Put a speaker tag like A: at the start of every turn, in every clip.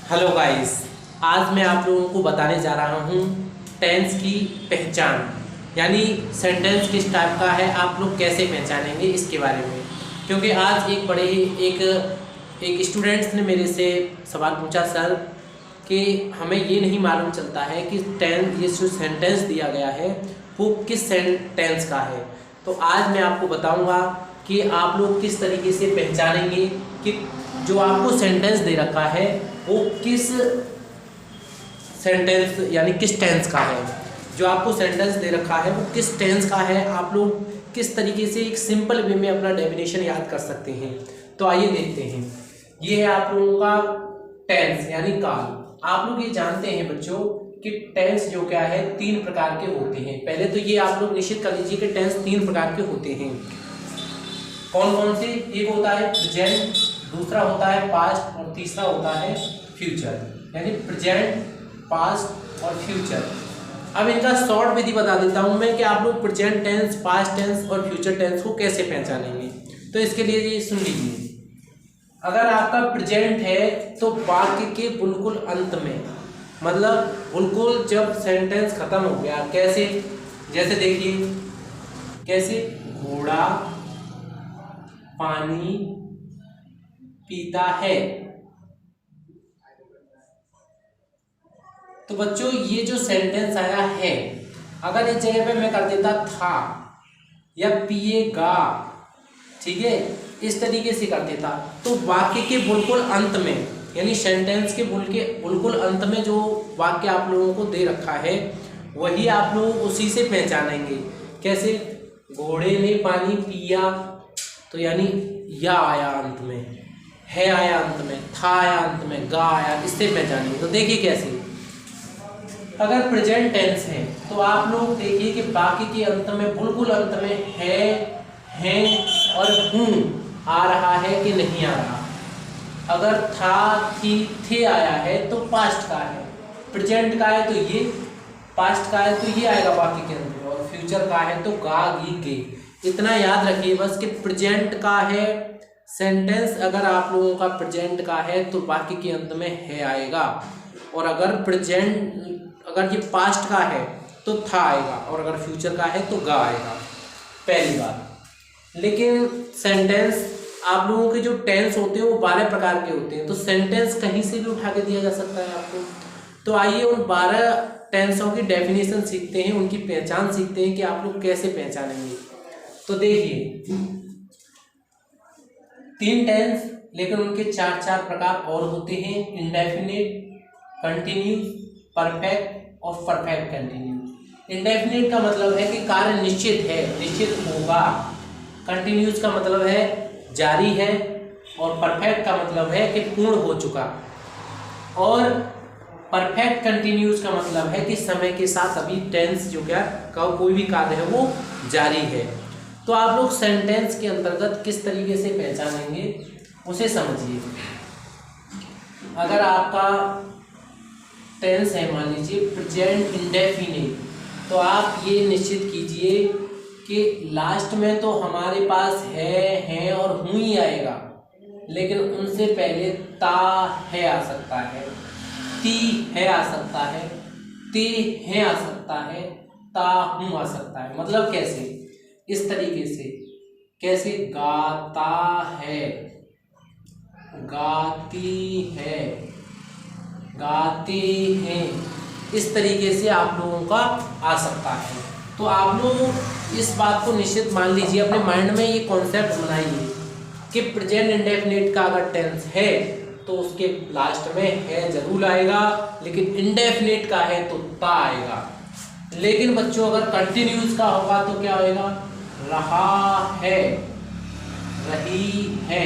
A: Hello guys, आज मैं आप लोगों को बताने जा रहा हूँ टेंस की पहचान, यानी सेंटेंस किस टाइप का है, आप लोग कैसे पहचानेंगे इसके बारे में। क्योंकि आज एक स्टूडेंट्स ने मेरे से सवाल पूछा, सर कि हमें ये नहीं मालूम चलता है कि ये जो सेंटेंस दिया गया है वो किस सेंटेंस का है। तो आज मैं आपको बताऊँगा कि आप लोग किस तरीके से पहचानेंगे कि जो आपको सेंटेंस दे रखा है वो किस सेंटेंस यानी किस टेंस का है। जो आपको सेंटेंस दे रखा है वो किस टेंस का है, आप लोग किस तरीके से एक सिंपल वे में अपना डेफिनेशन याद कर सकते हैं। तो आइए देखते हैं। ये है आप लोगों का टेंस यानी काल। आप लोग ये जानते हैं बच्चों कि टेंस जो क्या है 3 प्रकार के होते हैं। पहले तो ये आप लोग निश्चित कर लीजिए कि टेंस 3 प्रकार के होते हैं। कौन कौन से? एक होता है प्रेजेंट, दूसरा होता है पास्ट और तीसरा होता है फ्यूचर, यानी प्रेजेंट, पास्ट और फ्यूचर। अब इनका शॉर्ट विधि बता देता हूं मैं कि आप लोग प्रेजेंट टेंस, पास्ट टेंस और फ्यूचर टेंस को कैसे पहचानेंगे। तो इसके लिए ये सुन लीजिए। अगर आपका प्रेजेंट है तो वाक्य के बिल्कुल अंत में, मतलब बिल्कुल जब सेंटेंस खत्म हो गया, कैसे? जैसे देखिए, कैसे? घोड़ा पानी पीता है। तो बच्चों ये जो सेंटेंस आया है, अगर इस जगह पे मैं कर देता था या पिएगा, ठीक है, इस तरीके से कर देता, तो वाक्य के बिल्कुल अंत में, यानी सेंटेंस के बिल्कुल अंत में जो वाक्य आप लोगों को दे रखा है वही आप लोग उसी से पहचानेंगे। कैसे? घोड़े ने पानी पिया, तो यानी या आया अंत में, है आया अंत में, था आया अंत में, गा आया, इससे पहचानेंगे। तो देखिए कैसे। अगर प्रेजेंट टेंस है तो आप लोग देखिए कि बाकी के अंत में, बिल्कुल अंत में है, हैं और हूँ आ रहा है कि नहीं आ रहा। अगर था, थी, थे आया है तो पास्ट का है, प्रेजेंट का है तो ये, पास्ट का है तो ये आएगा बाकी के अंत में, और फ्यूचर का है तो गा, गी, गे। इतना याद रखिए बस कि प्रेजेंट का है सेंटेंस, अगर आप लोगों का प्रेजेंट का है तो बाकी के अंत में है आएगा, और अगर ये पास्ट का है तो था आएगा, और अगर फ्यूचर का है तो गा आएगा, पहली बात। लेकिन सेंटेंस आप लोगों के जो टेंस होते हैं वो 12 प्रकार के होते हैं, तो सेंटेंस कहीं से भी उठा के दिया जा सकता है आपको। तो आइए उन 12 टेंसों की डेफिनेशन सीखते हैं, उनकी पहचान सीखते हैं कि आप लोग कैसे पहचानेंगे। तो देखिए 3 टेंस, लेकिन उनके 4 प्रकार और होते हैं। इंडेफिनिट, कंटिन्यूस, परफेक्ट और परफेक्ट कंटिन्यूस। इंडेफिनिट का मतलब है कि कार्य निश्चित है, निश्चित होगा। कंटिन्यूस का मतलब है जारी है, और परफेक्ट का मतलब है कि पूर्ण हो चुका। और परफेक्ट कंटिन्यूस का मतलब है कि समय के साथ अभी टेंस जो क्या का कोई भी कार्य है वो जारी है। तो आप लोग सेंटेंस के अंतर्गत किस तरीके से पहचानेंगे उसे समझिए। अगर आपका टेंस है, मान लीजिए प्रेजेंट इंडेफिनिट, तो आप ये निश्चित कीजिए कि लास्ट में तो हमारे पास है, हैं और हूँ ही आएगा, लेकिन उनसे पहले ता है आ सकता है, ती है आ सकता है, ते है आ सकता है, ता हूँ आ सकता है। मतलब कैसे? इस तरीके से, कैसे? गाता है, गाती है, गाते हैं, इस तरीके से आप लोगों का आ सकता है। तो आप लोग इस बात को निश्चित मान लीजिए, अपने माइंड में ये कॉन्सेप्ट बनाइए कि प्रेजेंट इंडेफिनिट का अगर टेंस है तो उसके लास्ट में है जरूर आएगा, लेकिन इंडेफिनिट का है तो ता आएगा। लेकिन बच्चों अगर कंटिन्यूस का होगा तो क्या होगा? रहा है, रही है,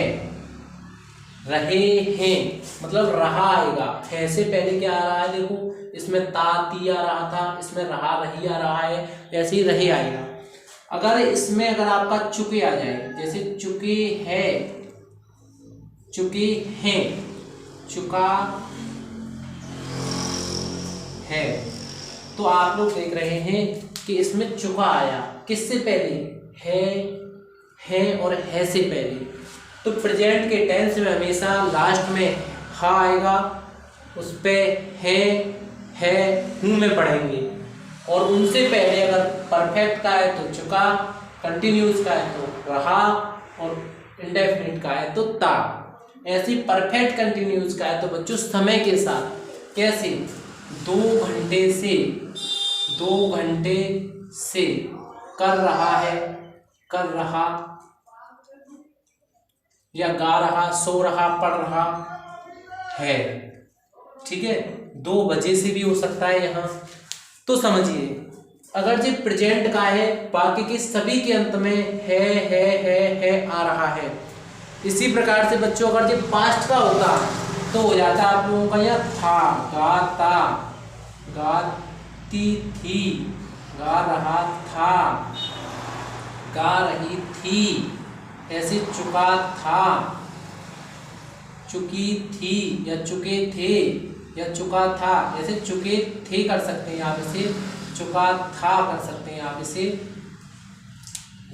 A: रहे हैं, मतलब रहा आएगा। है से पहले क्या आ रहा है? देखो इसमें ता, ती आ रहा था, इसमें रहा, रही आ रहा है, ऐसे ही रहे आएगा। अगर आपका चुके आ जाए, जैसे चुके हैं, चुके हैं, चुका है, तो आप लोग देख रहे हैं कि इसमें चुका आया, किससे पहले? है और है से पहले। तो प्रेजेंट के टेंस में हमेशा लास्ट में हा आएगा, उस पे है, हूँ में पढ़ेंगे। और उनसे पहले अगर परफेक्ट का है तो चुका, कंटिन्यूस का है तो रहा, और इंडेफिनिट का है तो था। ऐसी परफेक्ट कंटिन्यूस का है तो बच्चों समय के साथ कैसे 2 घंटे से कर रहा है, कर रहा, या गा रहा, सो रहा, पढ़ रहा है। ठीक है, 2 बजे से भी हो सकता है यहाँ। तो समझिए अगर जी प्रेजेंट का है, बाकी के सभी के अंत में है आ रहा है। इसी प्रकार से बच्चों अगर जी पास्ट का होता तो हो जाता आप लोगों का यह था, गाता, गाती थी, गा रहा था, गा रही थी। ऐसे चुका था, चुकी थी, या चुके थे, या चुका था। ऐसे चुके थे कर सकते हैं आप इसे, चुका था कर सकते हैं आप इसे।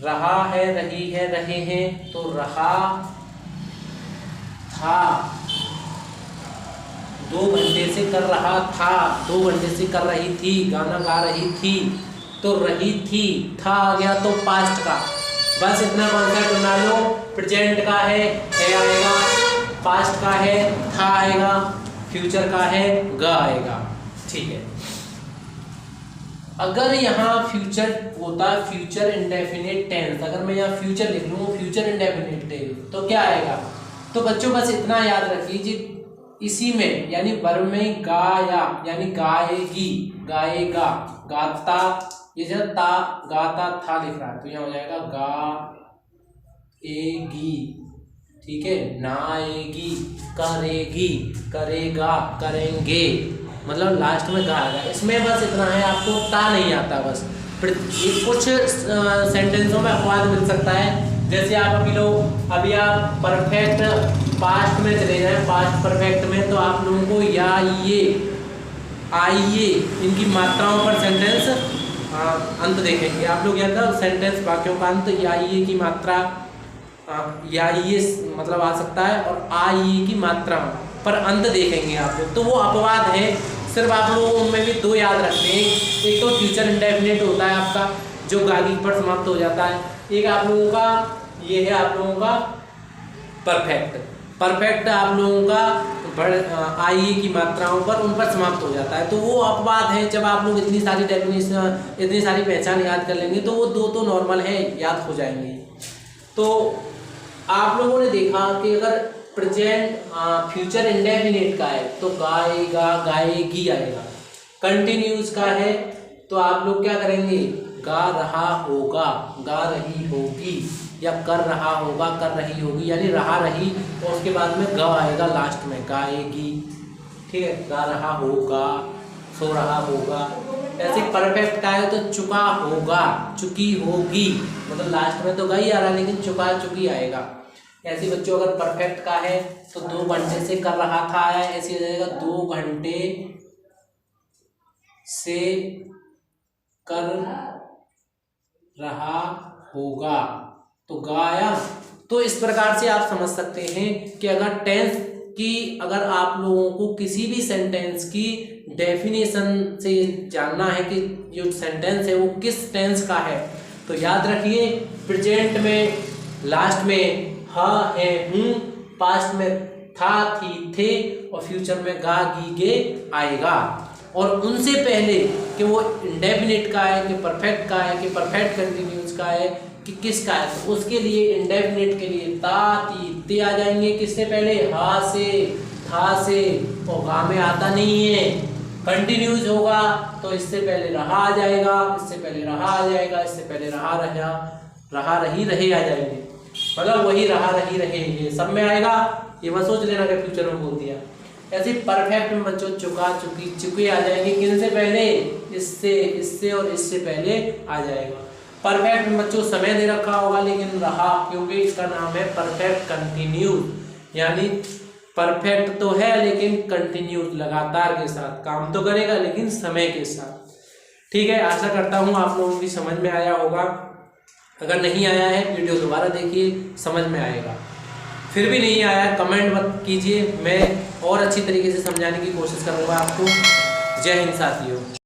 A: रहा है, रही है, रहे हैं तो रहा था। 2 घंटे से कर रहा था, 2 घंटे से कर रही थी, गाना गा रही थी तो रही थी, था आ गया तो पास्ट का। बस इतना कॉन्सेप्ट बना लो। प्रेजेंट का है आएगा, पास्ट का है था आएगा, फ्यूचर का है गा आएगा। ठीक है, अगर यहाँ फ्यूचर होता, फ्यूचर इंडेफिनिट टेंस, अगर मैं यहाँ फ्यूचर लिख लूँ, फ्यूचर इंडेफिनिट टेंस, तो क्या आएगा? तो बच्चों बस इतना याद रखिए, इसी में यानी वर्ब में गाया यानी गाएगी, गाएगा, गाता, ये जो ता गाता था लिख रहा है तो यहाँ हो जाएगा गाएगी। ठीक है, नाएगी, करेगी, करेगा, करेंगे, मतलब लास्ट में गा आएगा। इसमें बस इतना है, आपको ता नहीं आता बस। ये कुछ सेंटेंसों में अपवाद मिल सकता है, जैसे आप अभी आप परफेक्ट पास्ट में चले जाएं, पास्ट परफेक्ट में, तो आप लोगों को या ये आइए इनकी मात्राओं पर सेंटेंस अंत देखेंगे आप लोग। या सेंटेंस वाक्यों का अंत या ये की मात्रा, या ये मतलब आ सकता है, और आ ये की मात्रा पर अंत देखेंगे आप लोग। तो वो अपवाद है, सिर्फ आप लोगों उनमें भी 2 याद रखते हैं। एक तो फ्यूचर इंडेफिनिट होता है आपका, जो गागी पर समाप्त हो जाता है। एक आप लोगों का ये है, आप लोगों का परफेक्ट। परफेक्ट आप लोगों का आइए की मात्राओं पर, उन पर समाप्त हो जाता है। तो वो अपवाद है, जब आप लोग इतनी सारी डेफिनेशन, इतनी सारी पहचान याद कर लेंगे तो वो 2 तो नॉर्मल है, याद हो जाएंगे। तो आप लोगों ने देखा कि अगर प्रेजेंट फ्यूचर इंडेफिनिट का है तो गाएगा, गाएगी आएगा। कंटिन्यूस का है तो आप लोग क्या करेंगे? गा रहा होगा, गा रही होगी, या कर रहा होगा, कर रही होगी, यानी रहा रही, और उसके बाद में ग आएगा लास्ट में, गाएगी। ठीक है, गा रहा होगा, सो रहा होगा। ऐसे परफेक्ट का है तो चुका होगा, चुकी होगी, मतलब लास्ट में तो गा ही आ रहा है लेकिन चुका चुकी आएगा। ऐसे बच्चों अगर परफेक्ट का है तो 2 घंटे से कर रहा था है, ऐसे हो जाएगा 2 घंटे से कर रहा होगा, तो गाया। तो इस प्रकार से आप समझ सकते हैं कि अगर टेंस की, अगर आप लोगों को किसी भी सेंटेंस की डेफिनेशन से जानना है कि जो सेंटेंस है वो किस टेंस का है, तो याद रखिए प्रेजेंट में लास्ट में हाँ है हूँ, पास्ट में था थी थे, और फ्यूचर में गा गी गे आएगा। और उनसे पहले कि वो इंडेफिनिट का है कि परफेक्ट का है कि परफेक्ट कंटिन्यूस का है कि किसका है, तो उसके लिए इंडेफिनिट के लिए ता ती ते आ जाएंगे। किससे पहले? हा से, था से, और गा में आता नहीं है। कंटिन्यूस होगा तो इससे पहले रहा आ जाएगा, इससे पहले रहा आ जाएगा, इससे पहले रहा रही रहे आ जाएंगे, मतलब वही रहा रही रहे, ये सब में आएगा। ये मत सोच लेना कि फ्यूचर में बोल दिया। ऐसे परफेक्ट में बच्चों चुका चुकी चुके आ जाएंगे, किन से पहले? इससे, इससे और इससे पहले आ जाएगा। परफेक्ट में बच्चों समय दे रखा होगा लेकिन रहा, क्योंकि इसका नाम है परफेक्ट कंटिन्यूस, यानी परफेक्ट तो है लेकिन कंटिन्यूस, लगातार के साथ काम तो करेगा लेकिन समय के साथ। ठीक है, आशा करता हूँ आप लोगों की समझ में आया होगा। अगर नहीं आया है वीडियो दोबारा देखिए, समझ में आएगा। फिर फिर भी नहीं आया कमेंट मत कीजिए, मैं और अच्छी तरीके से समझाने की कोशिश करूँगा आपको। जय हिंद साथियों।